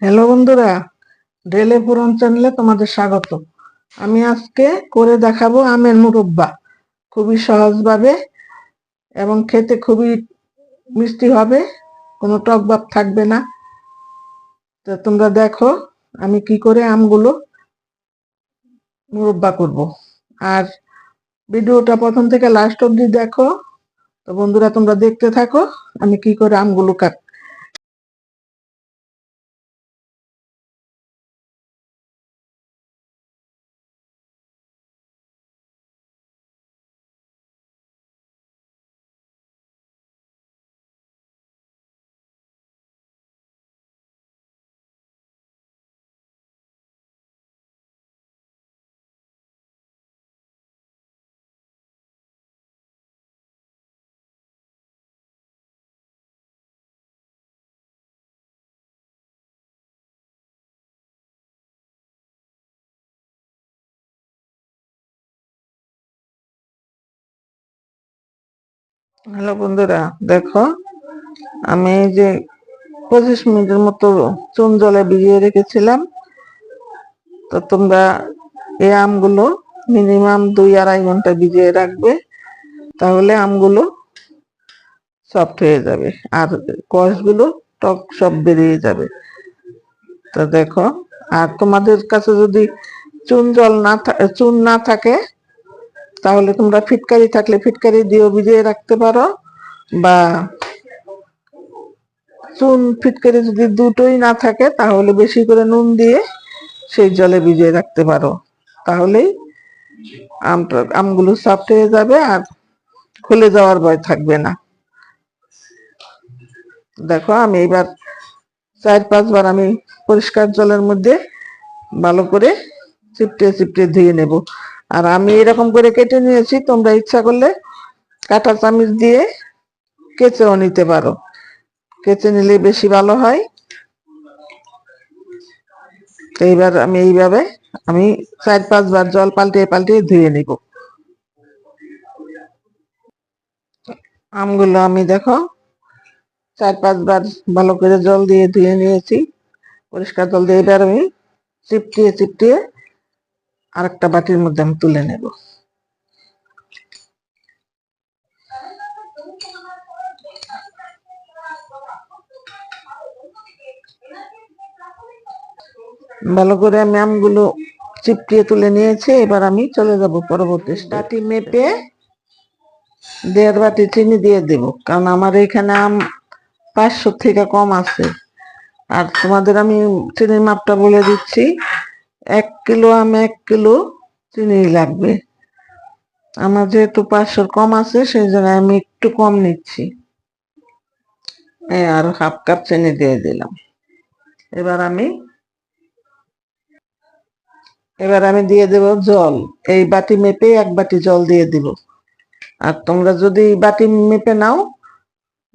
Hello বন্ধুরা, ডেলে পুরন চ্যানেলে তোমাদের স্বাগত। আমি আজকে করে দেখাবো আমের মুরব্বা, খুবই সহজভাবে এবং খেতে খুবই মিষ্টি হবে, কোনো টক ভাব থাকবে না। তো তোমরা দেখো আমি কি করে আমগুলো মুরব্বা করব। আর ভিডিওটা প্রথম থেকে লাস্ট অবধি দেখো। তো বন্ধুরা তোমরা দেখতে থাকো আমি কি করে আমগুলো হ্যালো বন্ধুরা, দেখো আমি এই যে 25 মিনিটের মতো চুন জলে ভিজিয়ে রেখেছিলাম। তো তোমরা এই আমগুলো মিনিমাম 2-2.5 ঘন্টা ভিজিয়ে রাখবে, তাহলে আমগুলো সফট হয়ে যাবে আর কষগুলো টক সব বেরিয়ে যাবে। তো দেখো, আর তোমাদের কাছে যদি চুন না থাকে তাহলে তোমরা ফিটকারি থাকলে ফিটকারি দিয়েও ভিজিয়ে রাখতে পারো, বা চুন ফিটকারি যদি দুটোই না থাকে তাহলে বেশি করে নুন দিয়ে সেই জলে ভিজিয়ে রাখতে পারো, তাহলেই আমগুলো সফট হয়ে যাবে আর খুলে যাওয়ার ভয় থাকবে না। দেখো আমি এবার 4-5 বার আমি পরিষ্কার জলের মধ্যে ভালো করে চিপটে চিপটে ধুয়ে নেব। আর আমি এরকম করে কেটে নিয়েছি, তোমরা ইচ্ছা করলে কাঁটা চামচ দিয়ে কেচেও নিতে পারো, কেচে নিলে বেশি ভালো হয়। এইবার আমি এইভাবে 4-5 বার জল পাল্টে পাল্টে ধুয়ে নিব। আমগুলো আমি দেখো 4-5 বার ভালো করে জল দিয়ে ধুয়ে নিয়েছি, পরিষ্কার জল দিয়ে। এবার আমি চিপটিয়ে চিপটিয়ে আরেকটা বাটির মধ্যে আমি তুলে নেব। ভালো করে আমি আমগুলো চিপটিয়ে তুলে নিয়েছি। এবার আমি চলে যাব পরবর্তী বাটি মেপে 1.5 বাটি চিনি দিয়ে দেব, কারণ আমার এখানে আম 500 থেকে কম আছে। আর তোমাদের আমি চিনির মাপটা বলে দিচ্ছি, 1 কিলো আম 1 কিলো চিনি লাগবে। আমার যেহেতু 500 কম আছে সেই জন্য আমি একটু কম নিচ্ছি, আর হাফ কাপ চিনি দিয়ে দিলাম। এবার আমি দিয়ে দেব জল, এই বাটি মেপে 1 বাটি জল দিয়ে দিব। আর তোমরা যদি বাটি মেপে নাও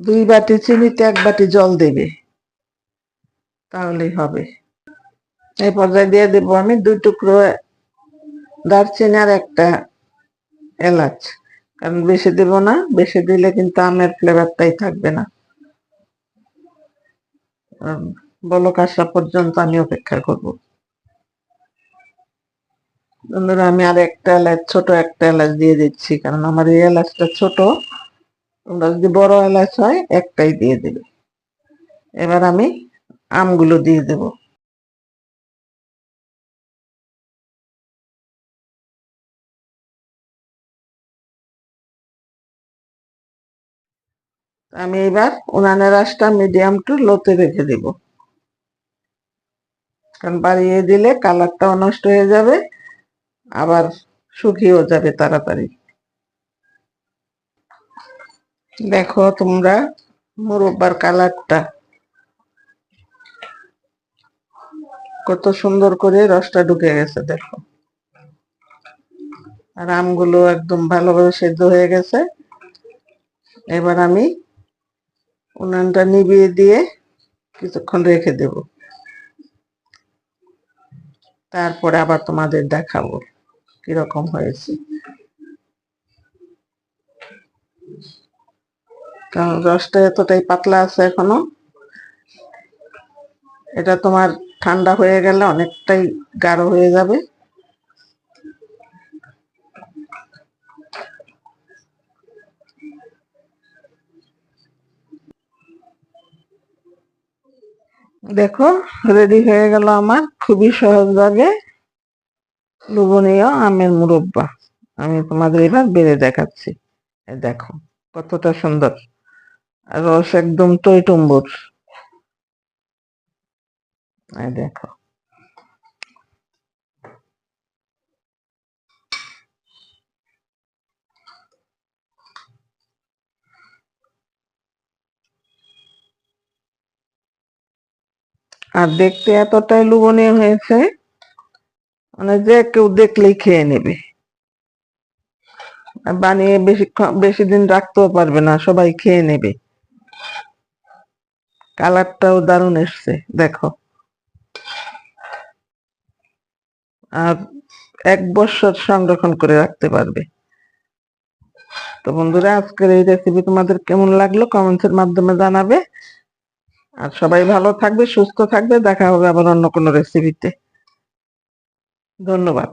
2 বাটি চিনিতে 1 বাটি জল দেবে, তাহলেই হবে। এই পর্যায়ে দিয়ে দেব আমি 2 টুকরো দারচিনি আর একটা এলাচ, কারণ বেশি দেব না, বেশি দিলে কিন্তু আমের ফ্লেভারটাই থাকবে না। বলক আসা পর্যন্ত আমি অপেক্ষা করব। বন্ধুরা আমি আর একটা এলাচ, ছোট একটা এলাচ দিয়ে দিচ্ছি, কারণ আমার এই এলাচটা ছোট। তোমরা যদি বড় এলাচ হয় একটাই দিয়ে দেবে। এবার আমি আমগুলো দিয়ে দেব। আমি এবার উনানের আঁচটা মিডিয়াম টু লোতে রেখে দিব, কারণ বাড়িয়ে দিলে কালারটাও নষ্ট হয়ে যাবে, আবার শুকিয়েও যাবে তাড়াতাড়ি। দেখো তোমরা মুরব্বার কালারটা কত সুন্দর করে রসটা ঢুকে গেছে, দেখো। আর আমগুলো একদম ভালোভাবে সেদ্ধ হয়ে গেছে। এবার আমি উনানটা নিভিয়ে দিয়ে কিছুক্ষণ রেখে দেব, তারপরে আবার তোমাদের দেখাবো কিরকম হয়েছে। কারণ রসটা এতটাই পাতলা আছে এখনো। এটা তোমার ঠান্ডা হয়ে গেলে অনেকটাই গাঢ় হয়ে যাবে। দেখো রেডি হয়ে গেল আমার খুবই সহজভাবে লোভনীয় আমের মুরব্বা। আমি তোমাদের এবার বেড়ে দেখাচ্ছি। এই দেখো কতটা সুন্দর, আর রস একদম টইটুম্বুর। এই দেখো, আর দেখতে এতটাই লোভনীয় হয়েছে, মানে যে কেউ দেখলেই খেয়ে নেবে। আর বানিয়ে বেশি দিন রাখতেও পারবে না, সবাই খেয়ে নেবে। কালারটাও দারুণ এসছে দেখো, আর 1 বছর সংরক্ষণ করে রাখতে পারবে। তো বন্ধুরা, আজকের এই রেসিপি তোমাদের কেমন লাগলো কমেন্টসের মাধ্যমে জানাবে। আর সবাই ভালো থাকবে, সুস্থ থাকবে। দেখা হবে আবার অন্য কোনো রেসিপিতে। ধন্যবাদ।